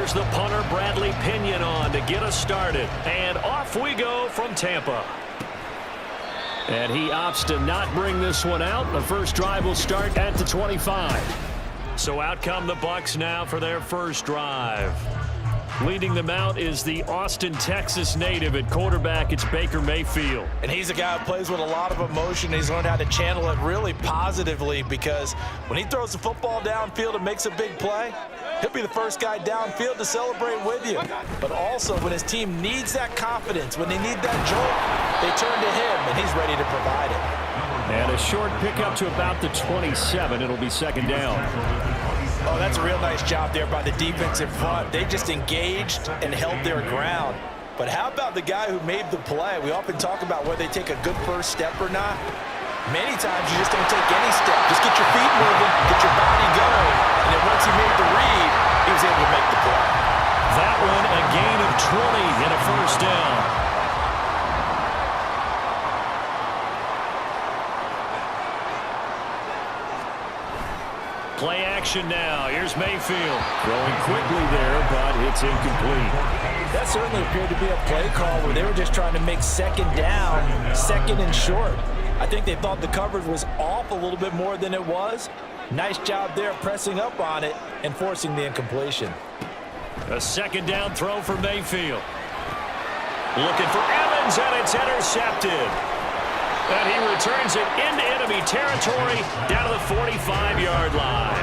Here's the punter, Bradley Pinion, on to get us started. And off we go from Tampa. And he opts to not bring this one out. The first drive will start at the 25. So out come the Bucs now for their first drive. Leading them out is the Austin, Texas native. At quarterback, it's Baker Mayfield. And he's a guy who plays with a lot of emotion. He's learned how to channel it really positively, because when he throws the football downfield and makes a big play, he'll be the first guy downfield to celebrate with you. But also, when his team needs that confidence, when they need that jolt, they turn to him, and he's ready to provide it. And a short pickup to about the 27. It'll be second down. Oh, that's a real nice job there by the defensive front. They just engaged and held their ground. But how about the guy who made the play? We often talk about whether they take a good first step or not. Many times you just don't take any step. Just get your feet moving, get your body going. And then once he made the read, he was able to make the play. That one, a gain of 20 and a first down. Play action now. Here's Mayfield. Throwing quickly there, but it's incomplete. That certainly appeared to be a play call where they were just trying to make second down, second and short. I think they thought the coverage was off a little bit more than it was. Nice job there pressing up on it and forcing the incompletion. A second down throw for Mayfield. Looking for Evans, and it's intercepted. And he returns it into enemy territory down to the 45-yard line.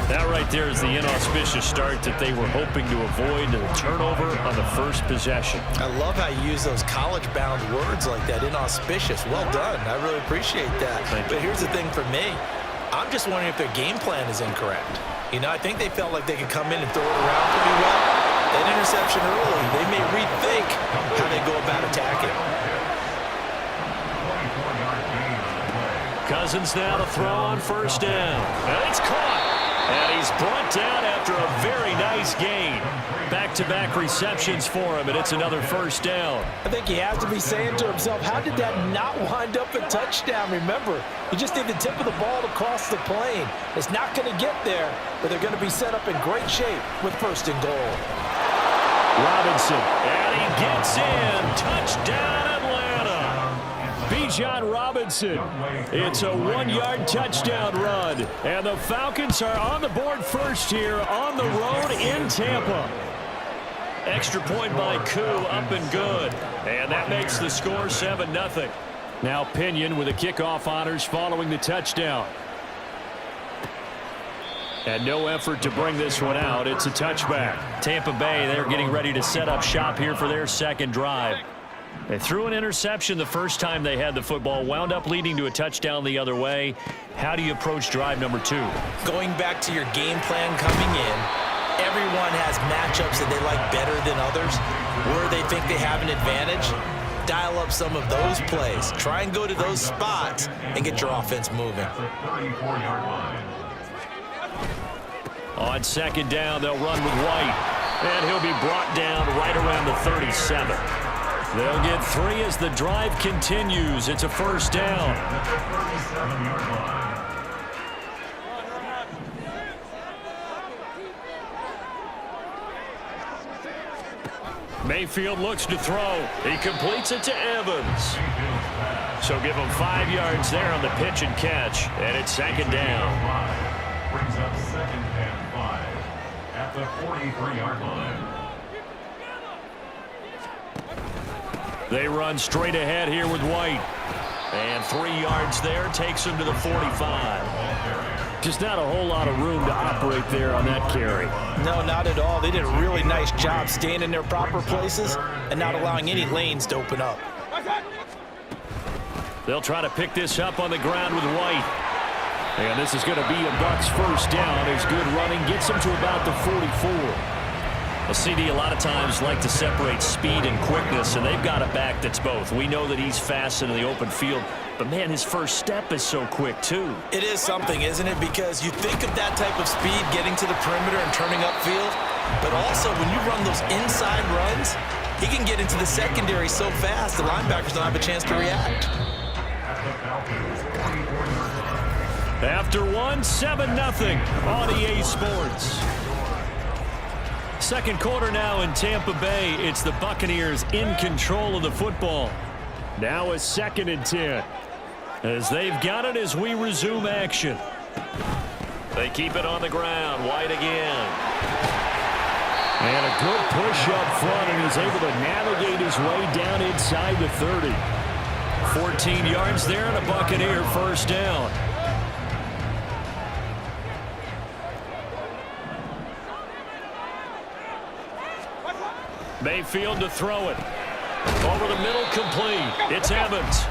That right there is the inauspicious start that they were hoping to avoid, the turnover on the first possession. I love how you use those college-bound words like that, inauspicious. Well done. I really appreciate that. But here's the thing for me. I'm just wondering if their game plan is incorrect. You know, I think they felt like they could come in and throw it around pretty well. That interception early, they may rethink how they go about attacking. Cousins now to throw on first down. And it's caught. And he's brought down after a very nice gain. Back-to-back receptions for him, and it's another first down. I think he has to be saying to himself, how did that not wind up a touchdown? Remember, you just need the tip of the ball to cross the plane. It's not going to get there, but they're going to be set up in great shape with first and goal. Robinson, and he gets in. Touchdown, Atlanta. Bijan Robinson. It's a 1-yard touchdown run. And the Falcons are on the board first here on the road in Tampa. Extra point by Koo, up and good. And that makes the score 7-0. Now Pinion with the kickoff honors following the touchdown. And no effort to bring this one out. It's a touchback. Tampa Bay, they're getting ready to set up shop here for their second drive. They threw an interception the first time they had the football, wound up leading to a touchdown the other way. How do you approach drive number 2? Going back to your game plan coming in, everyone has matchups that they like better than others, where they think they have an advantage. Dial up some of those plays. Try and go to those spots and get your offense moving. On second down, they'll run with White. And he'll be brought down right around the 37. They'll get 3 as the drive continues. It's a first down. Mayfield looks to throw. He completes it to Evans. So give him 5 yards there on the pitch and catch. And it's second down. Brings up second and 5 at the 43-yard line. They run straight ahead here with White. And 3 yards there takes him to the 45. Just not a whole lot of room to operate there on that carry. No, not at all. They did a really nice job staying in their proper places and not allowing any lanes to open up. They'll try to pick this up on the ground with White. And this is going to be a Bucs first down. His good running gets him to about the 44. A CD a lot of times like to separate speed and quickness, and they've got a back that's both. We know that he's fast in the open field, but man, his first step is so quick too. It is something, isn't it? Because you think of that type of speed getting to the perimeter and turning upfield, but also when you run those inside runs, he can get into the secondary so fast the linebackers don't have a chance to react. After one, 7-0 on EA Sports. Second quarter now in Tampa Bay. It's the Buccaneers in control of the football. Now a 2nd and 10. As they've got it as we resume action. They keep it on the ground. White again. And a good push up front, and he's able to navigate his way down inside the 30. 14 yards there and a Buccaneer first down. Mayfield to throw it. Over the middle, complete. It's Evans.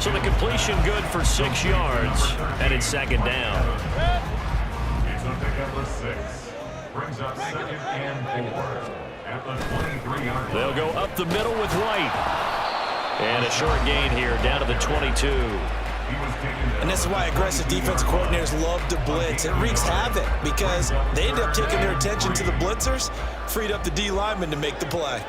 So the completion good for 6 yards, and it's 2nd down. It's a pickup of 6. Brings up 2nd and 4 at the 23-yard line. They'll go up the middle with White. And a short gain here, down to the 22. And this is why aggressive defensive coordinators love to blitz. It wreaks havoc because they end up taking their attention to the blitzers, freed up the D lineman to make the play.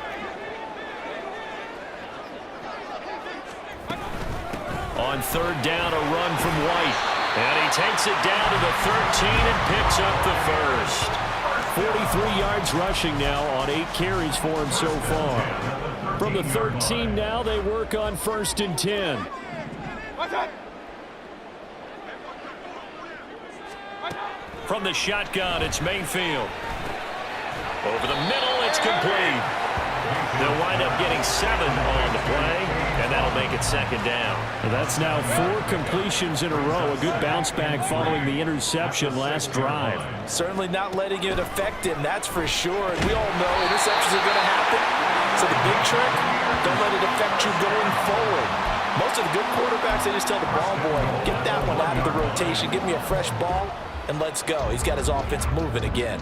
On 3rd down, a run from White. And he takes it down to the 13 and picks up the first. 43 yards rushing now on 8 carries for him so far. From the 13 now, they work on 1st and 10. From the shotgun, it's Mayfield. Over the middle, it's complete. They'll wind up getting 7 on the play, and that'll make it 2nd down. That's now 4 completions in a row. A good bounce back following the interception last drive. Certainly not letting it affect him, that's for sure. And we all know interceptions are going to happen. So the big trick, don't let it affect you going forward. Most of the good quarterbacks, they just tell the ball boy, get that one out of the rotation, give me a fresh ball, and let's go. He's got his offense moving again.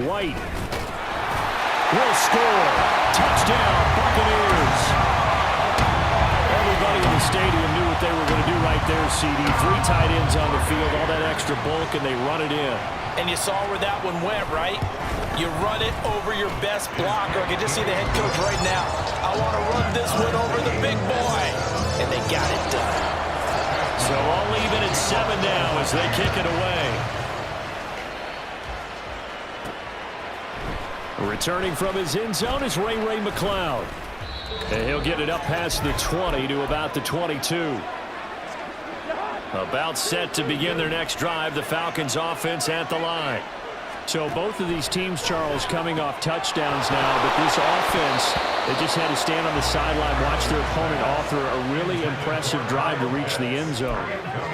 White will score. Touchdown, Buccaneers. Everybody in the stadium knew what they were going to do right there, CD. 3 tight ends on the field, all that extra bulk, and they run it in. And you saw where that one went, right? You run it over your best blocker. I can just see the head coach right now. I want to run this one over the big boy. And they got it done. So all even at 7 now as they kick it away. Returning from his end zone is Ray McCloud. And he'll get it up past the 20 to about the 22. About set to begin their next drive. The Falcons offense at the line. So both of these teams, Charles, coming off touchdowns now, but this offense, they just had to stand on the sideline, watch their opponent author a really impressive drive to reach the end zone.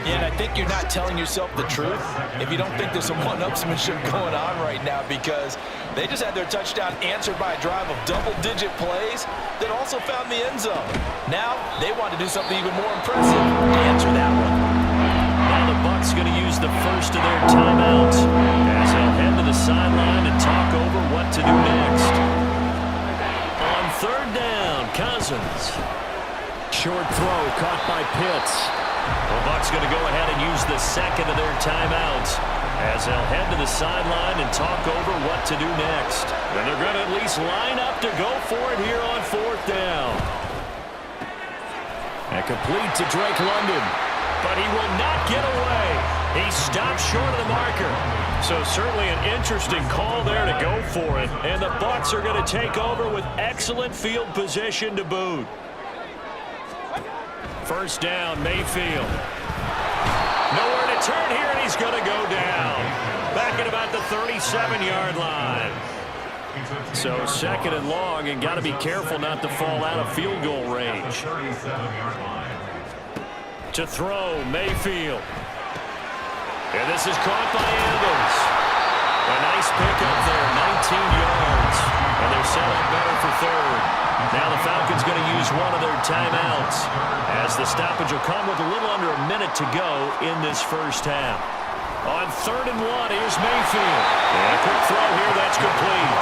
Yeah, and I think you're not telling yourself the truth if you don't think there's some one-upsmanship going on right now, because they just had their touchdown answered by a drive of double-digit plays that also found the end zone. Now they want to do something even more impressive to answer that one. Now the Bucs going to use the first of their timeouts as they'll head to the sideline and talk over what to do next. On 3rd down, Cousins. Short throw caught by Pitts. The Bucs going to go ahead and use the second of their timeouts as they'll head to the sideline and talk over what to do next. And they're going to at least line up to go for it here on 4th down. And complete to Drake London. But he will not get away. He stopped short of the marker. So certainly an interesting call there to go for it. And the Bucs are going to take over with excellent field position to boot. 1st down, Mayfield. Nowhere to turn here, and he's going to go down. Back at about the 37-yard line. So 2nd and long, and got to be careful not to fall out of field goal range. To throw, Mayfield. And this is caught by Evans. A nice pickup there, 19 yards. And they're set up better for 3rd. Now the Falcons going to use one of their timeouts as the stoppage will come with a little under a minute to go in this first half. On 3rd and 1, here's Mayfield. And a quick throw here, that's complete.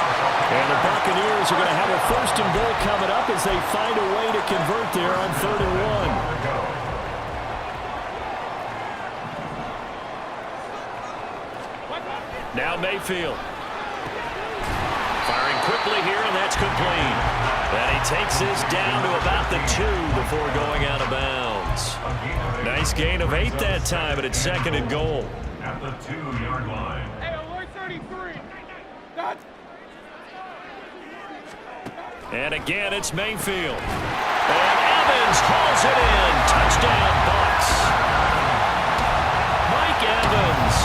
And the Buccaneers are going to have a 1st and goal coming up as they find a way to convert there on 3rd and 1. Now Mayfield. Firing quickly here, and that's complete. And he takes this down to about the 2 before going out of bounds. Evans. Nice gain of 8 that time, and it's 2nd and goal. At the 2-yard line. Hey, alert 33. That's And again, it's Mayfield. And Evans hauls it in. Touchdown, Bucs. Mike Evans,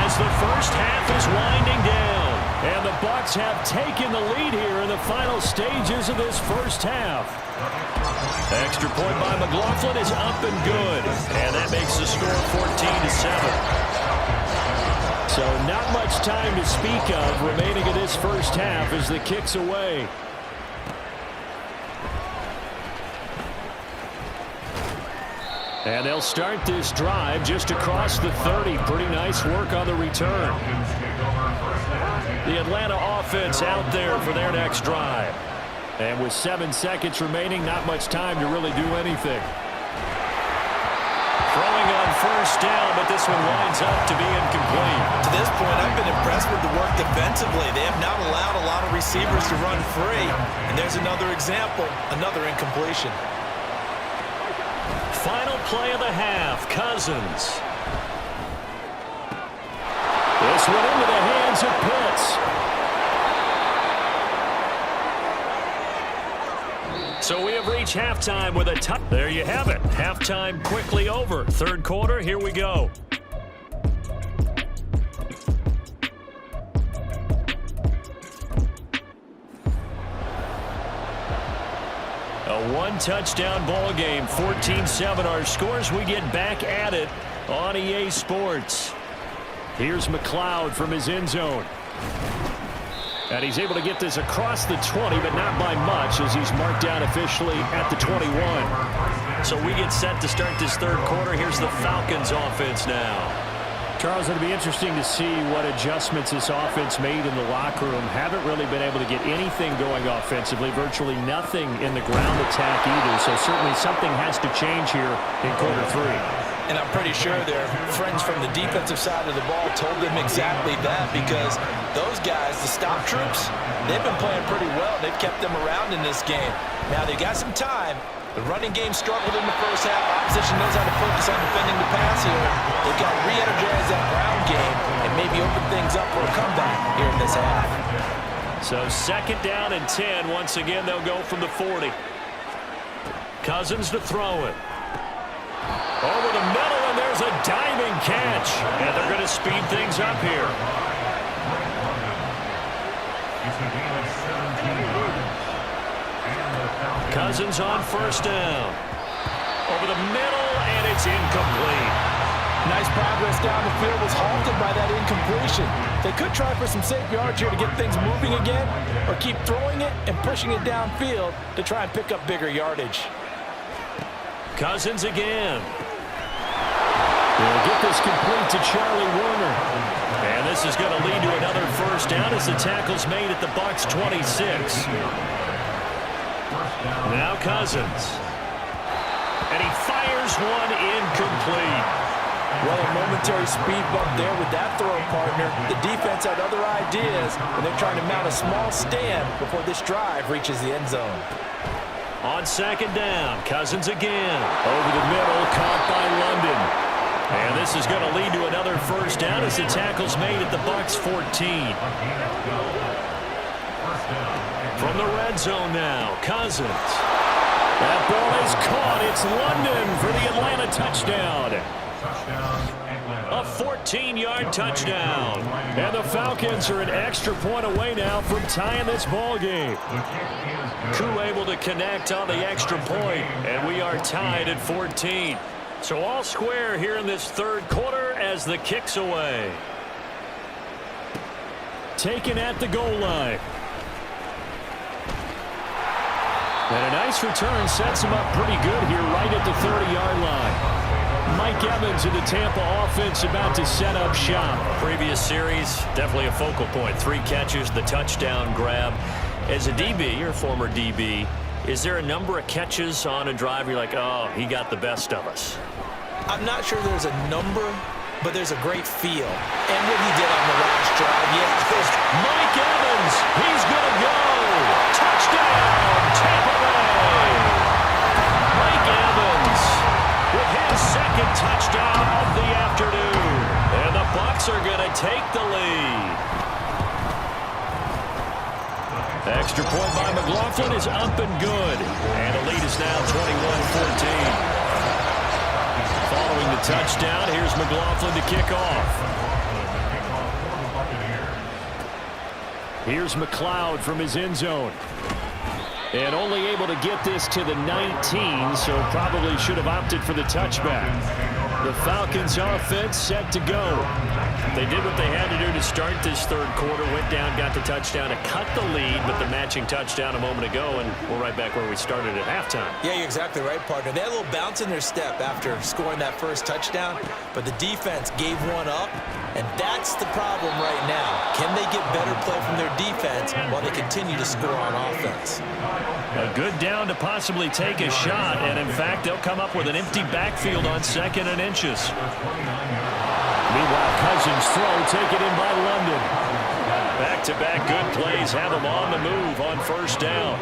as the first half is winding down. And the Bucs have taken the lead here in the final stages of this first half. Extra point by McLaughlin is up and good. And that makes the score 14-7. So not much time to speak of remaining in this first half as the kick's away. And they'll start this drive just across the 30. Pretty nice work on the return. The Atlanta offense out there for their next drive. And with 7 seconds remaining, not much time to really do anything. Throwing on first down, but this one winds up to be incomplete. To this point, I've been impressed with the work defensively. They have not allowed a lot of receivers to run free. And there's another example, another incompletion. Final play of the half, Cousins. This one into the hands of Pitts. So we have reached halftime with a touch. There you have it. Halftime quickly over. Third quarter, here we go. A one-touchdown ball game, 14-7 our scores. We get back at it on EA Sports. Here's McLeod from his end zone. And he's able to get this across the 20, but not by much as he's marked down officially at the 21. So we get set to start this third quarter. Here's the Falcons offense now. Charles, it'll be interesting to see what adjustments this offense made in the locker room. Haven't really been able to get anything going offensively, virtually nothing in the ground attack either. So certainly something has to change here in quarter 3. And I'm pretty sure their friends from the defensive side of the ball told them exactly that, because those guys, the stop troops, they've been playing pretty well. They've kept them around in this game. Now they got some time. The running game struggled in the first half. Opposition knows how to focus on defending the pass here. They've got to re-energize that ground game and maybe open things up for a comeback here in this half. So 2nd down and 10. Once again, they'll go from the 40. Cousins to throw it. Over the middle, and there's a diving catch. And they're going to speed things up here. Cousins on first down. Over the middle, and it's incomplete. Nice progress down the field was halted by that incompletion. They could try for some safe yards here to get things moving again, or keep throwing it and pushing it downfield to try and pick up bigger yardage. Cousins again. They'll get this complete to Charlie Warner. And this is going to lead to another first down as the tackle's made at the Bucs 26. Now Cousins. And he fires one incomplete. Well, a momentary speed bump there with that throw partner. The defense had other ideas, and they're trying to mount a small stand before this drive reaches the end zone. On 2nd down, Cousins again. Over the middle, caught by London. And this is going to lead to another first down as the tackle's made at the Bucs 14. From the red zone now, Cousins. That ball is caught. It's London for the Atlanta touchdown. A 14-yard touchdown. And the Falcons are an extra point away now from tying this ball game. Crew able to connect on the extra point, and we are tied at 14. So all square here in this third quarter as the kick's away. Taken at the goal line. And a nice return sets him up pretty good here right at the 30-yard line. Mike Evans of the Tampa offense about to set up shop. Previous series, definitely a focal point. 3 catches, the touchdown grab. As a DB, you're a former DB, is there a number of catches on a drive you're like, oh, he got the best of us? I'm not sure there's a number, but there's a great feel. And what he did on the last drive, Mike Evans, he's going to go. Touchdown, Tampa Bay. Mike Evans point by McLaughlin is up and good. And the lead is now 21-14. Following the touchdown, here's McLaughlin to kick off. Here's McLeod from his end zone. And only able to get this to the 19, so probably should have opted for the touchback. The Falcons offense set to go. They did what they had to do to start this third quarter. Went down, got the touchdown to cut the lead, but the matching touchdown a moment ago, and we're right back where we started at halftime. Yeah, you're exactly right, partner. They had a little bounce in their step after scoring that first touchdown, but the defense gave one up, and that's the problem right now. Can they get better play from their defense while they continue to score on offense? A good down to possibly take a shot, and in fact, they'll come up with an empty backfield on 2nd and inches. Meanwhile, Cousins throw taken in by London. Back-to-back good plays have him on the move on first down.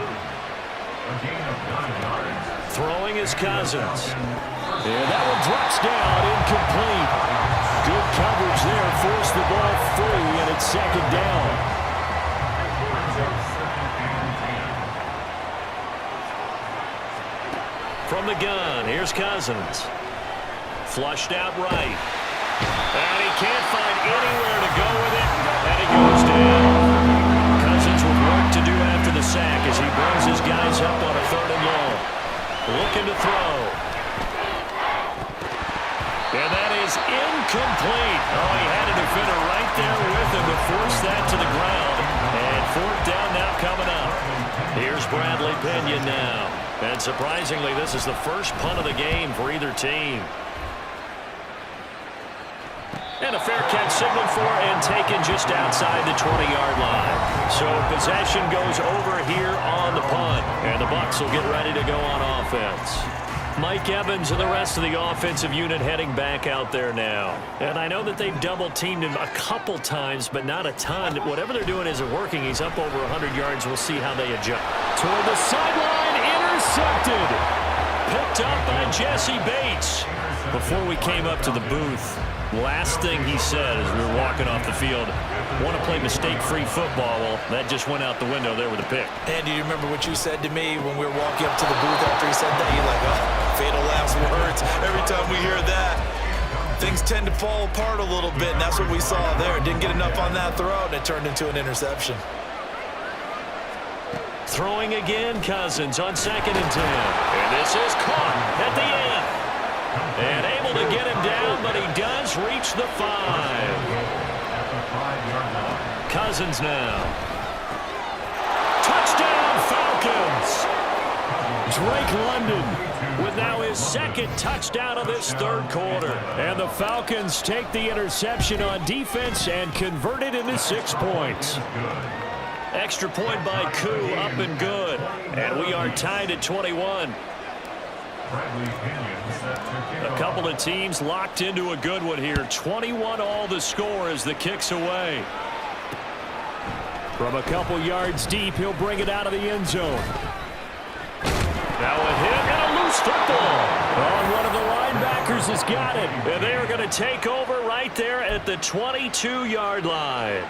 Throwing is Cousins. And that one drops down, incomplete. Good coverage there, forced the ball free, and it's 2nd down. From the gun, here's Cousins. Flushed out right. And he can't find anywhere to go with it, and he goes down. Cousins with work to do after the sack as he brings his guys up on a 3rd and long. Looking to throw. And that is incomplete. Oh, he had a defender right there with him to force that to the ground. And 4th down now coming up. Here's Bradley Pinion now. And surprisingly, this is the first punt of the game for either team. And a fair catch signaled for and taken just outside the 20-yard line. So possession goes over here on the punt. And the Bucs will get ready to go on offense. Mike Evans and the rest of the offensive unit heading back out there now. And I know that they've double-teamed him a couple times, but not a ton. Whatever they're doing isn't working. He's up over 100 yards. We'll see how they adjust. Toward the sideline, intercepted. Picked up by Jesse Bates. Before we came up to the booth, last thing he said as we were walking off the field, want to play mistake-free football. Well, that just went out the window there with a pick. And do you remember what you said to me when we were walking up to the booth after he said that? You're like, oh, fatal last words. Every time we hear that, things tend to fall apart a little bit, and that's what we saw there. Didn't get enough on that throw, and it turned into an interception. Throwing again, Cousins on 2nd and 10. And this is caught at the end. And able to get him down, but he does reach the 5. Cousins now. Touchdown, Falcons! Drake London with now his 2nd touchdown of this 3rd quarter. And the Falcons take the interception on defense and convert it into 6 points. Extra point by Koo, up and good. And we are tied at 21. A couple of teams locked into a good one here. 21 all the score as the kick's away. From a couple yards deep, he'll bring it out of the end zone. Now a hit and a loose football. Oh, one of the linebackers has got it. And they are going to take over right there at the 22-yard line.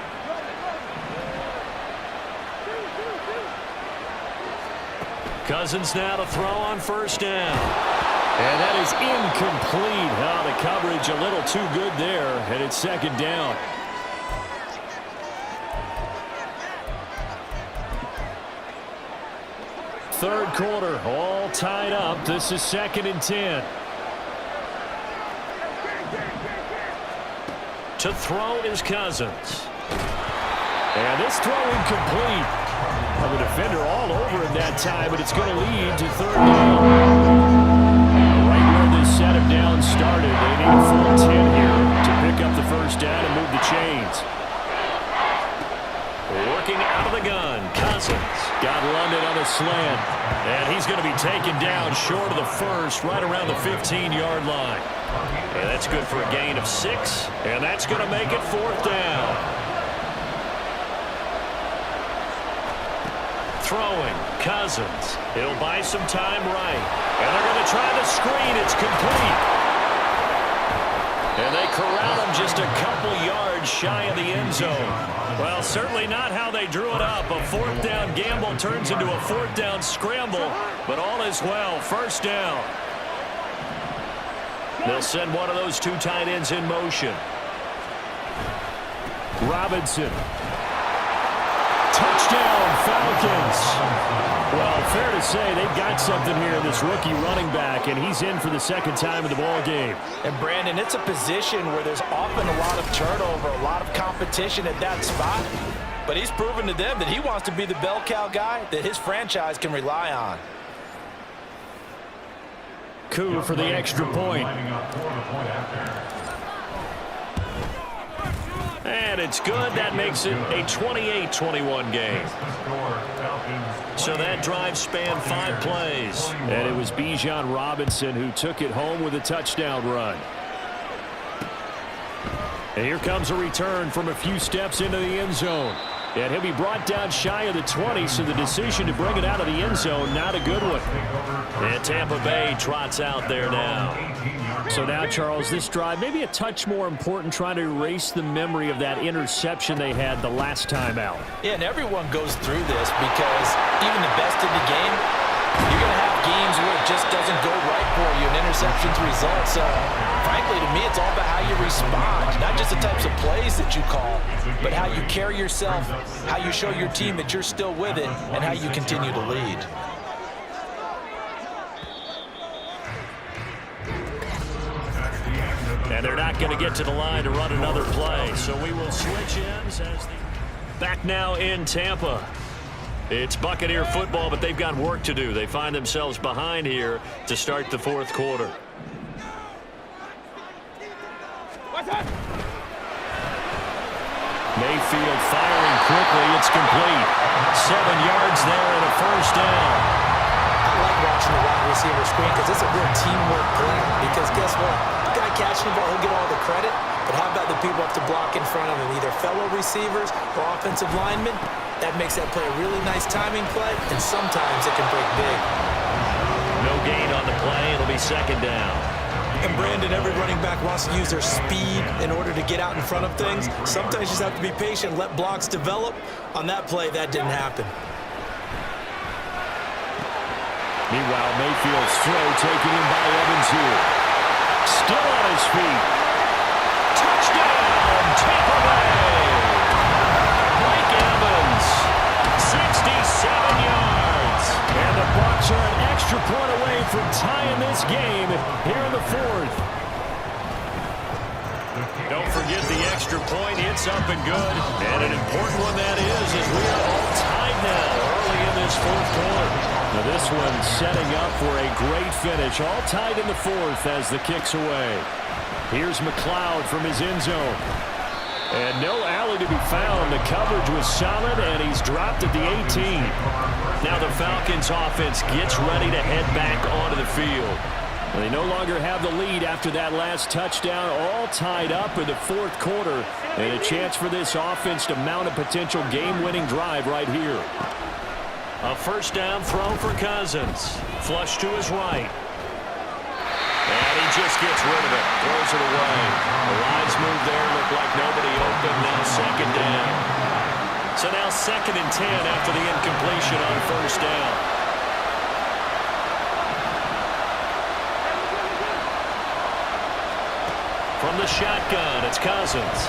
Cousins now to throw on first down. And that is incomplete. Oh, the coverage a little too good there, and it's 2nd down. Third quarter, all tied up. This is 2nd and 10. To throw is Cousins. And this throw incomplete. The defender all over him that time, but it's going to lead to 3rd down. Right where this set him down started, they need a full 10 here to pick up the first down and move the chains. Working out of the gun, Cousins got London on a slant, and he's going to be taken down short of the first, right around the 15-yard line. And that's good for a gain of 6, and that's going to make it 4th down. Throwing, Cousins. He'll buy some time right. And they're going to try the screen. It's complete. And they corral him just a couple yards shy of the end zone. Well, certainly not how they drew it up. A fourth down gamble turns into a fourth down scramble, but all is well. First down. They'll send one of those two tight ends in motion. Robinson. Touchdown, Falcons. Well, fair to say they've got something here in this rookie running back, and he's in for the second time in the ball game. And, Brandon, it's a position where there's often a lot of turnover, a lot of competition at that spot. But he's proven to them that he wants to be the bell cow guy that his franchise can rely on. Coup for the extra point. And it's good. That makes it a 28-21 game. So that drive spanned 5 plays. And it was Bijan Robinson who took it home with a touchdown run. And here comes a return from a few steps into the end zone. And he'll be brought down shy of the 20, so the decision to bring it out of the end zone, not a good one. And Tampa Bay trots out there now. So now, Charles, this drive, maybe a touch more important, trying to erase the memory of that interception they had the last time out. Yeah, and everyone goes through this because even the best in the game, you're going to have games where it just doesn't go right for you, and interceptions result. So, frankly, to me, it's all about how you respond, not just the types of plays that you call, but how you carry yourself, how you show your team that you're still with it, and how you continue to lead. And they're not going to get to the line to run another play, so we will switch ends as back now in Tampa. It's Buccaneer football, but they've got work to do. They find themselves behind here to start the fourth quarter. Mayfield firing quickly. It's complete. 7 yards there and a first down. I like watching the wide receiver screen because it's a real teamwork play. Because guess what? The guy catching the ball, he'll get all the credit. But how about the people up to block in front of him, either fellow receivers or offensive linemen? That makes that play a really nice timing play, and sometimes it can break big. No gain on the play. It'll be second down. And, Brandon, every running back wants to use their speed in order to get out in front of things. Sometimes you just have to be patient, let blocks develop. On that play, that didn't happen. Meanwhile, Mayfield's throw taken in by Evans here. Still on his feet. Touchdown, Tampa Bay. Mike Evans, 67 yards. And the Bucs are an extra point away from tying this game here in the fourth. Don't forget the extra point. It's up and good. And an important one that is as we are all tied now early in this fourth quarter. Now this one setting up for a great finish. All tied in the fourth as the kick's away. Here's McLeod from his end zone. And no alley to be found. The coverage was solid, and he's dropped at the 18. Now the Falcons offense gets ready to head back onto the field. They no longer have the lead after that last touchdown, all tied up in the fourth quarter, and a chance for this offense to mount a potential game-winning drive right here. A first down throw for Cousins. Flush to his right. And he just gets rid of it. Throws it away. The lines move there. Look like nobody open. Now second down. So now 2nd and 10 after the incompletion on first down. From the shotgun, it's Cousins.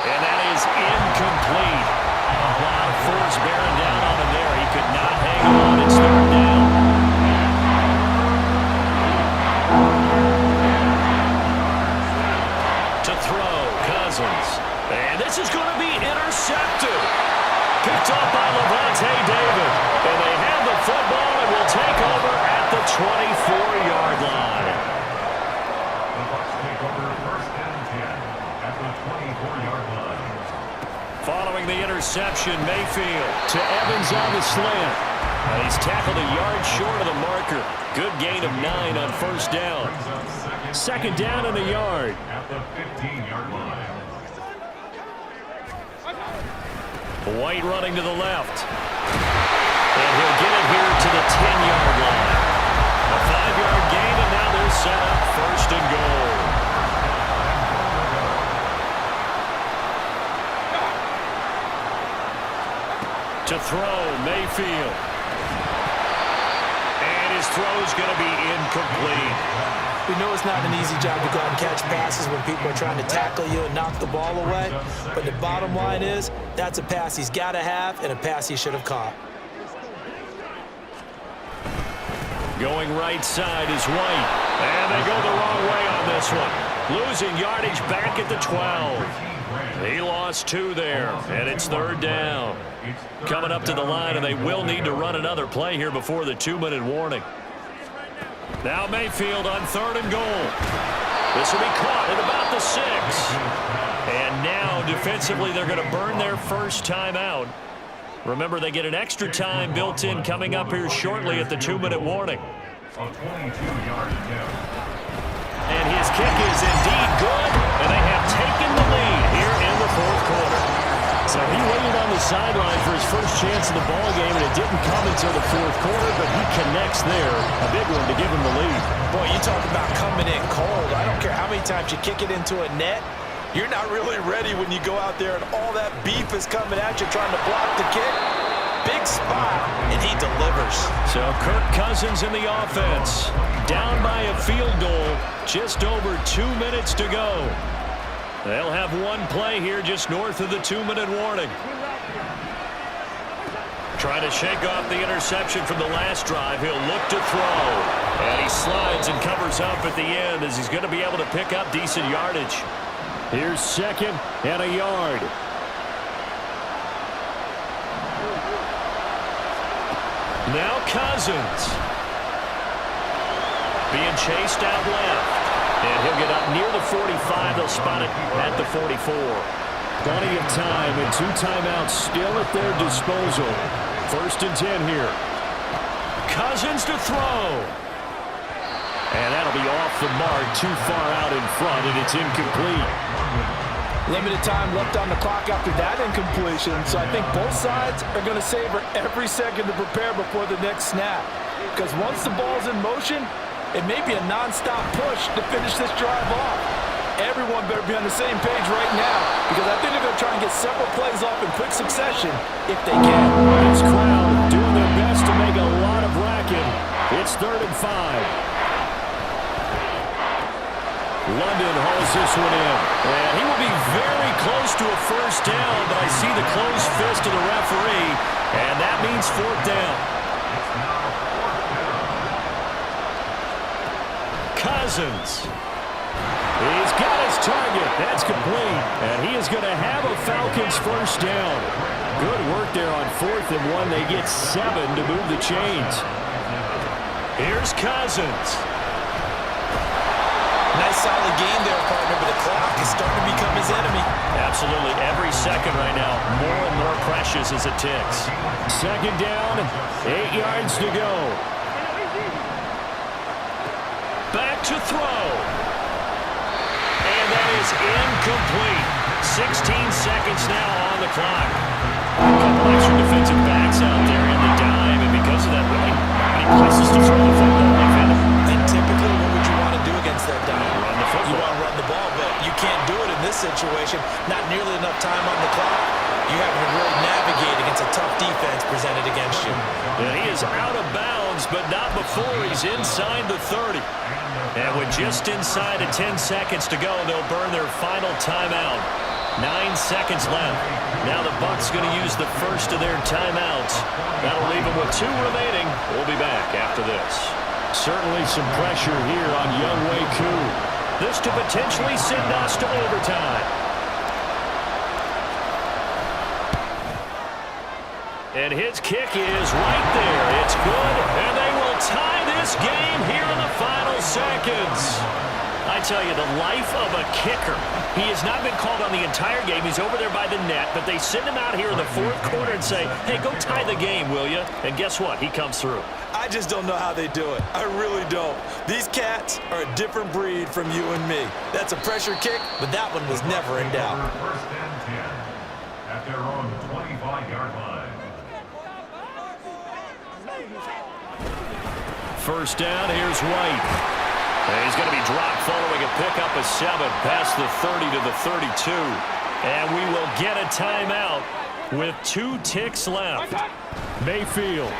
And that is incomplete. A lot of force bearing down on him there. He could not hang on. It's third down. To throw, Cousins. And this is going to be intercepted. Picked off by Levante David. And they have the football and will take over at the 24-yard line. Following the interception, Mayfield to Evans on the slant. And he's tackled a yard short of the marker. Good gain of 9 on first down. Second down and a yard. At the 15-yard line. White running to the left. And he'll get it here to the 10-yard line. A 5-yard gain, and now they're set up first and goal. To throw, Mayfield. And his throw is going to be incomplete. We know it's not an easy job to go out and catch passes when people are trying to tackle you and knock the ball away. But the bottom line is, that's a pass he's got to have and a pass he should have caught. Going right side is White. And they go the wrong way on this one. Losing yardage back at the 12. He lost 2 there, and it's 3rd down. Coming up to the line, and they will need to run another play here before the 2-minute warning. Now Mayfield on 3rd and goal. This will be caught at about the 6. And now defensively they're going to burn their first timeout. Remember, they get an extra time built in coming up here shortly at the 2-minute warning. And his kick is indeed good, and they have taken the lead here in the 4th quarter. So he waited on the sideline for his first chance of the ball game, and it didn't come until the 4th quarter, but he connects there. A big one to give him the lead. Boy, you talk about coming in cold. I don't care how many times you kick it into a net. You're not really ready when you go out there and all that beef is coming at you trying to block the kick. Big spot, and he delivers. So Kirk Cousins in the offense. Down by a field goal. Just over 2 minutes to go. They'll have one play here just north of the 2-minute warning. Trying to shake off the interception from the last drive. He'll look to throw. And he slides and covers up at the end as he's going to be able to pick up decent yardage. Here's 2nd and a yard. Now Cousins. Being chased out left. And he'll get up near the 45. They'll spot it at the 44. Plenty of time and 2 timeouts still at their disposal. 1st and 10 here. Cousins to throw. And that'll be off the mark, too far out in front, and it's incomplete. Limited time left on the clock after that incompletion, so I think both sides are going to savor every second to prepare before the next snap. Because once the ball's in motion, it may be a non-stop push to finish this drive off. Everyone better be on the same page right now, because I think they're going to try and get several plays off in quick succession if they can. This crowd doing their best to make a lot of racket. It's 3rd and 5. London hauls this one in. And he will be very close to a first down, but I see the closed fist of the referee, and that means 4th down. Cousins. He's got his target. That's complete. And he is going to have a Falcons first down. Good work there on 4th and 1. They get 7 to move the chains. Here's Cousins. Nice solid game there, partner, but the clock is starting to become his enemy. Absolutely. Every second right now, more and more precious as it ticks. 2nd down, 8 yards to go. Back to throw. And that is incomplete. 16 seconds now on the clock. A couple extra defensive backs out there in the dime, and because of that, really not many places to throw the football. And typically, what would you want to do against that dime? Run the football. You want to run the ball, but you can't do it in this situation. Not nearly enough time on the clock. You have to really navigate against a tough defense presented against you. And he is out of bounds, but not before he's inside the 30. And with just inside of 10 seconds to go, they'll burn their final timeout. 9 seconds left. Now the Bucs going to use the first of their timeouts. That'll leave them with 2 remaining. We'll be back after this. Certainly some pressure here on Younghoe Koo. This to potentially send us to overtime. And his kick is right there. It's good, and they will tie this game here in the final seconds. I tell you, the life of a kicker. He has not been called on the entire game. He's over there by the net, but they send him out here in the 4th quarter and say, hey, go tie the game, will you? And guess what? He comes through. I just don't know how they do it. I really don't. These cats are a different breed from you and me. That's a pressure kick, but that one was never in doubt. First and 10 at their own 25-yard line. First down, here's White. And he's going to be dropped following a pickup of 7 past the 30 to the 32. And we will get a timeout with 2 ticks left. Mayfield.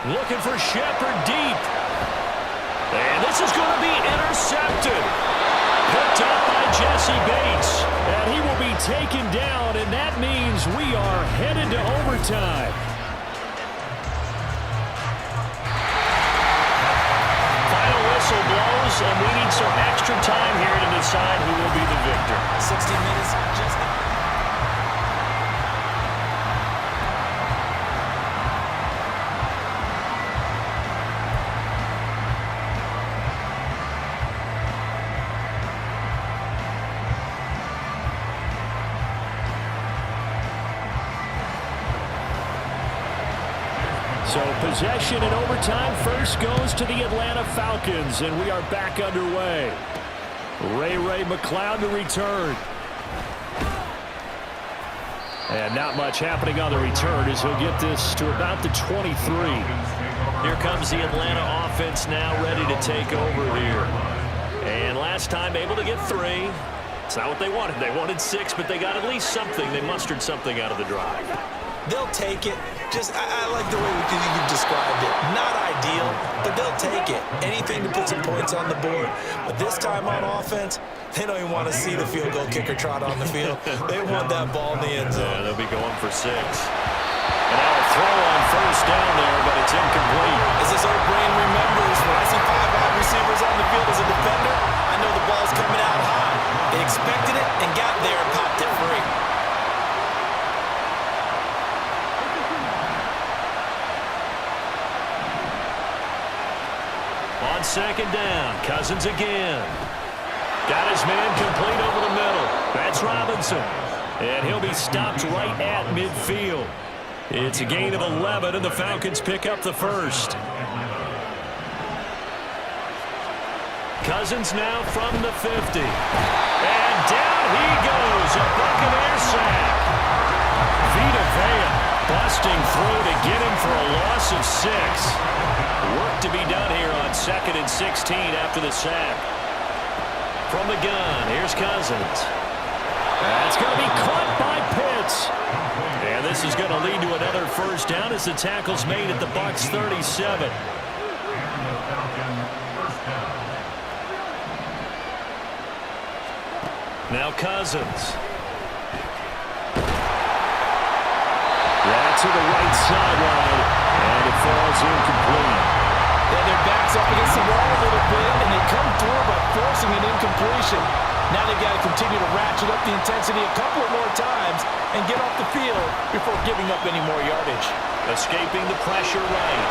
Looking for Shepard deep. And this is going to be intercepted. Picked up by Jesse Bates. And he will be taken down, and that means we are headed to overtime. Final whistle blows, and we need some extra time here to decide who will be the victor. 60 minutes just... So possession in overtime first goes to the Atlanta Falcons, and we are back underway. Ray McCloud to return. And not much happening on the return as he'll get this to about the 23. Here comes the Atlanta offense now ready to take over here. And last time able to get 3. It's not what they wanted. They wanted 6, but they got at least something. They mustered something out of the drive. They'll take it. I like the way you described it. Not ideal, but they'll take it. Anything to put some points on the board. But this time on offense, they don't even want to see the field goal kicker trot on the field. They want that ball in the end zone. Yeah, they'll be going for 6. And now a throw on first down there, but it's incomplete. As this old brain remembers, when I see 5 wide receivers on the field as a defender, I know the ball's coming out high. They expected it and got there and popped it free. On second down, Cousins again. Got his man complete over the middle. That's Robinson. And he'll be stopped right at midfield. It's a gain of 11, and the Falcons pick up the first. Cousins now from the 50. And down he goes, a Buccaneer sack. Vita Vea busting through to get him for a loss of 6. Work to be done here on 2nd and 16 after the sack. From the gun, here's Cousins. That's going to be caught by Pitts. And this is going to lead to another first down as the tackle's made at the Bucs 37. Now Cousins. Right to the right sideline, and it falls incomplete. Yeah, their back's up against the wall a little bit, and they come through by forcing an incompletion. Now they've got to continue to ratchet up the intensity a couple more times and get off the field before giving up any more yardage. Escaping the pressure right.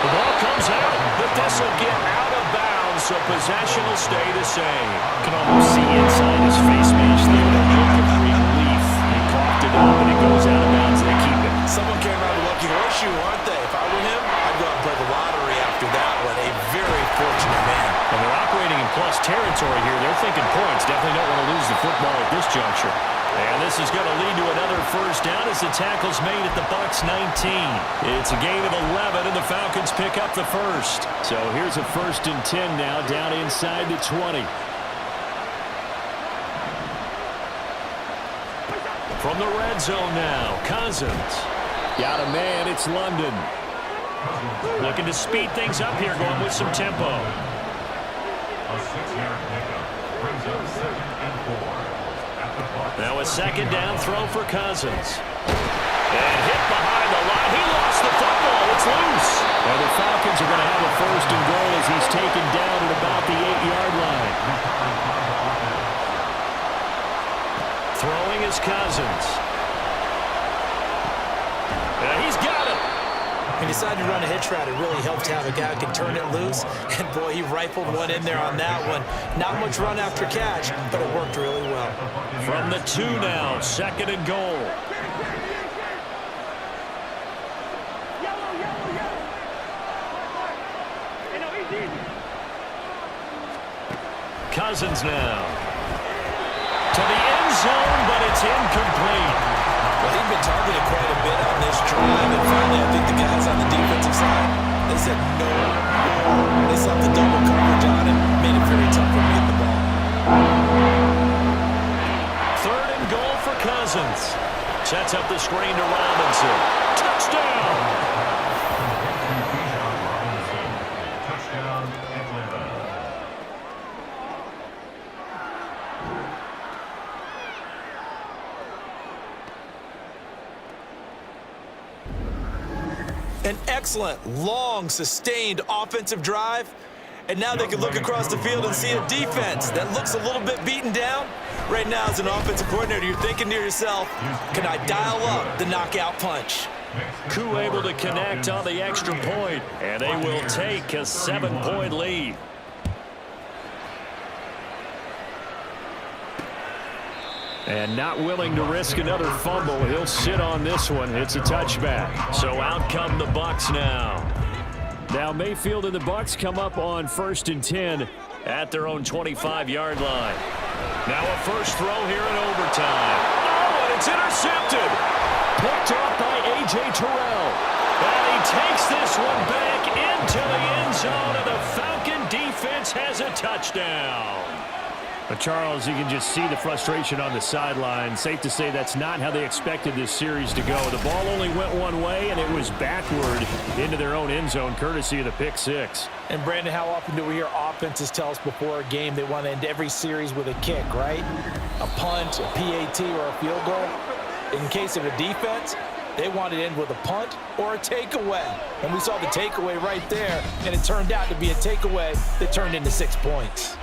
The ball comes out, but this will get out of bounds, so possession will stay the same. Can almost see inside his face mask there the look of relief. He coughed it up, and it goes out of bounds, and they keep it. Someone came out of lucky horseshoe, aren't they? If I were him, I'd go out and play the lottery after that one. A very fortunate man. And they're operating in plus territory here. They're thinking points. Definitely don't want to lose the football at this juncture. And this is going to lead to another first down as the tackle's made at the Bucs 19. It's a gain of 11, and the Falcons pick up the first. So here's a 1st and 10 now, down inside the 20. From the red zone now, Cousins. Got a man, it's London. Looking to speed things up here, going with some tempo. A 6-yard pickup brings up 2nd and 4. Now a second down throw for Cousins. And hit behind the line. He lost the football. It's loose. And the Falcons are going to have a 1st and goal as he's taken down at about the 8-yard line. Throwing is Cousins. And he's got it. He decided to run a hitch route. It really helped to have a guy who can turn it loose. And, boy, he rifled one in there on that one. Not much run after catch, but it worked really well. From the 2 now, 2nd and goal. Cousins now. To the end zone, but it's incomplete. Well, he'd been targeted quite a bit on this drive, and finally I think the guys on the defensive side, they said no more. They slapped the double coverage on him, made it very tough for him to get the ball. 3rd and goal for Cousins. Sets up the screen to Robinson. Touchdown! Touchdown, Atlanta. An excellent, long, sustained offensive drive. And now they can look across the field and see a defense that looks a little bit beaten down. Right now, as an offensive coordinator, you're thinking to yourself, can I dial up the knockout punch? Koo able to connect on the extra point, and they will take a 7-point lead. And not willing to risk another fumble. He'll sit on this one. It's a touchback. So out come the Bucs now. Now Mayfield and the Bucs come up on 1st and 10 at their own 25-yard line. Now a first throw here in overtime. Oh, and it's intercepted. Picked off by A.J. Terrell. And he takes this one back into the end zone, and the Falcon defense has a touchdown. But Charles, you can just see the frustration on the sideline. Safe to say that's not how they expected this series to go. The ball only went one way, and it was backward into their own end zone, courtesy of the pick six. And, Brandon, how often do we hear offenses tell us before a game they want to end every series with a kick, right? A punt, a PAT, or a field goal. In case of a defense, they want to end with a punt or a takeaway. And we saw the takeaway right there, and it turned out to be a takeaway that turned into 6 points.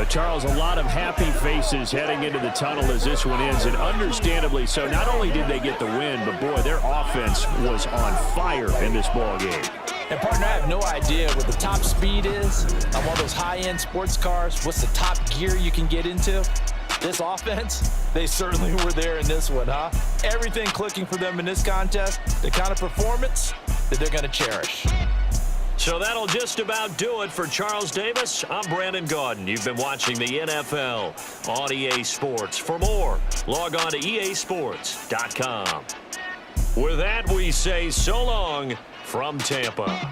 Charles, a lot of happy faces heading into the tunnel as this one ends, and understandably so. Not only did they get the win, but, boy, their offense was on fire in this ball game. And, partner, I have no idea what the top speed is on one of those high-end sports cars. What's the top gear you can get into? This offense, they certainly were there in this one, huh? Everything clicking for them in this contest, the kind of performance that they're going to cherish. So that'll just about do it for Charles Davis. I'm Brandon Gaudin. You've been watching the NFL on EA Sports. For more, log on to easports.com. With that, we say so long from Tampa.